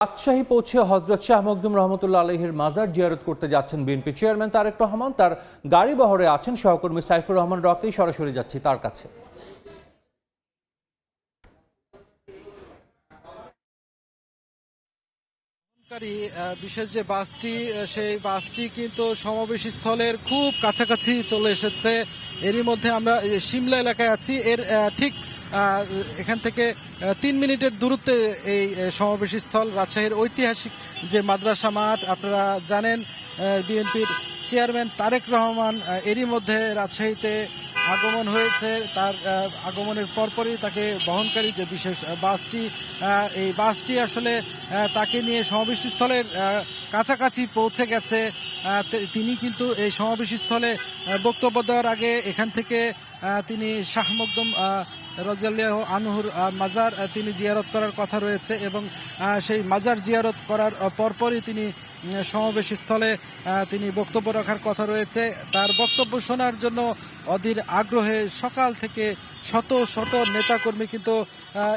রাজশাহী পৌঁছে হযরত শাহ মখদুম রহমতুল্লাহ আলাইহির মাজার জিয়ারত করতে যাচ্ছেন বিএনপি চেয়ারম্যান তারেক রহমান। তার গাড়ি বহরে আছেন সহকর্মী সাইফুর রহমান রকি। সরাসরি যাচ্ছি তার কাছে। বিশেষ যে বাসটি, সেই বাসটি কিন্তু সমাবেশ স্থলের খুব কাছাকাছি চলে এসেছে। এরই মধ্যে আমরা সিমলা এলাকায় আছি। এর ঠিক এখান থেকে 3 মিনিটের দূরত্বে এই সমাবেশ স্থল। রাজশাহীর ঐতিহাসিক যে মাদ্রাসা মাঠ, আপনারা জানেন বিএনপির চেয়ারম্যান তারেক রহমান এরই মধ্যে রাজশাহীতে আগমন হয়েছে। তার আগমনের পরপরই তাকে বহনকারী যে বিশেষ বাসটি, এই বাসটি আসলে তাকে নিয়ে সমাবেশস্থলের কাছাকাছি পৌঁছে গেছে। তিনি কিন্তু এই সমাবেশস্থলে বক্তব্য দেওয়ার আগে এখান থেকে তিনি শাহ মখদুম রাদিয়াল্লাহু আনহুর মাজার তিনি জিয়ারত করার কথা রয়েছে এবং সেই মাজার জিয়ারত করার পরপরই তিনি সমাবেশ স্থলে তিনি বক্তব্য রাখার কথা রয়েছে। তার বক্তব্য শোনার জন্য অধীর আগ্রহে সকাল থেকে শত শত নেতাকর্মী কিন্তু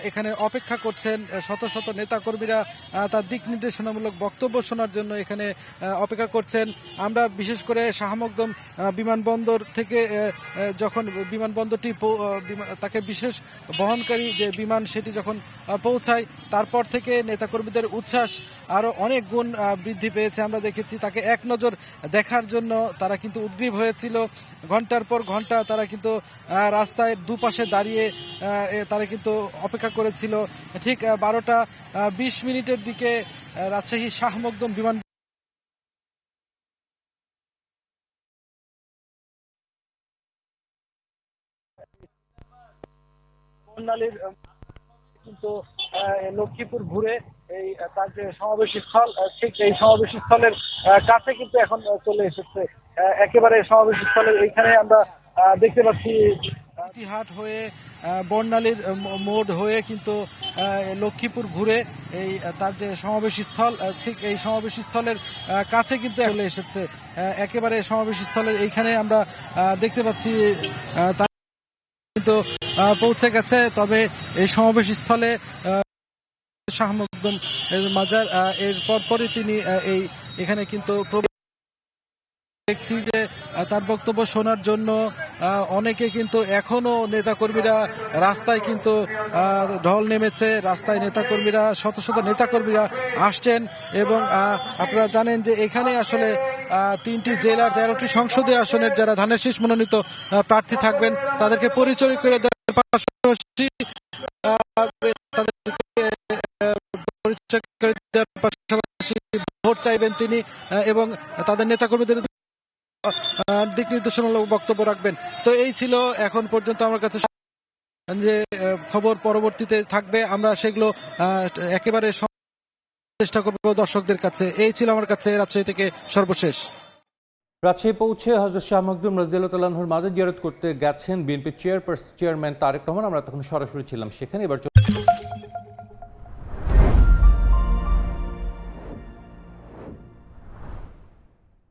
এখানে অপেক্ষা করছেন। শত শত নেতাকর্মীরা তার দিক নির্দেশনামূলক বক্তব্য শোনার জন্য এখানে অপেক্ষা করছেন। আমরা বিশেষ করে শাহ মখদুম বিমানবন্দর থেকে যখন বিমানবন্দরটি তাকে বিশেষ বহনকারী যে বিমান সেটি যখন পৌঁছায়, তারপর থেকে নেতাকর্মীদের উচ্ছ্বাস আরও অনেক গুণ বৃদ্ধি পেয়েছে। আমরা দেখেছি তাকে এক নজর দেখার জন্য তারা কিন্তু উদ্গ্রীব হয়েছিল। ঘন্টার পর ঘন্টা তারা কিন্তু রাস্তায় দুপাশে দাঁড়িয়ে তারা কিন্তু অপেক্ষা করেছিল। ঠিক 12টা 20 মিনিটের দিকে রাজশাহী শাহ মখদুম বিমান বর্ণালীর কিন্তু লক্ষ্মীপুর ঘুরে এই তার যে সমাবেশ স্থল, ঠিক এই সমাবেশ স্থলের কাছে কিন্তু এখন চলে এসেছে। একেবারে সমাবেশ স্থলের এইখানে আমরা দেখতে পাচ্ছি হাট হয়ে বর্ণালীর মোড় হয়ে কিন্তু লক্ষ্মীপুর ঘুরে এই তার যে সমাবেশ স্থল, ঠিক এই সমাবেশ স্থলের কাছে কিন্তু চলে এসেছে। একেবারে সমাবেশ স্থলের এইখানে আমরা দেখতে পাচ্ছি কিন্তু পৌঁছে গেছে। তবে এই সমাবেশ স্থলে শাহ মখদুম এর মাজার এর পরপরই তিনি এখানে কিন্তু দেখছি যে তার বক্তব্য শোনার জন্য অনেকে কিন্তু এখনো নেতাকর্মীরা রাস্তায় কিন্তু ঢল নেমেছে। রাস্তায় নেতাকর্মীরা শত শত নেতাকর্মীরা আসছেন এবং আপনারা জানেন যে এখানে আসলে 3টি জেলার 13টি সংসদীয় আসনের যারা ধানের শীষ মনোনীত প্রার্থী থাকবেন তাদেরকে পরিচয় করে দেওয়ার পাশাপাশি ভোট চাইবেন তিনি এবং তাদের নেতাকর্মীদের দিক নির্দেশনামূলক বক্তব্য রাখবেন। তো এই ছিল এখন পর্যন্ত আমার কাছে যে খবর। পরবর্তীতে থাকবে, আমরা সেগুলো একেবারে চেষ্টা করবো দর্শকদের কাছে। এই ছিল আমার কাছে রাজশাহী থেকে সর্বশেষ। রাজশাহী পৌঁছে হযরত শাহ মখদুম রাদিয়াল্লাহু আনহুর মাজার জিয়ারত করতে গেছেন বিএনপি চেয়ারম্যান তারেক রহমান। আমরা তখন সরাসরি ছিলাম সেখানে। এবার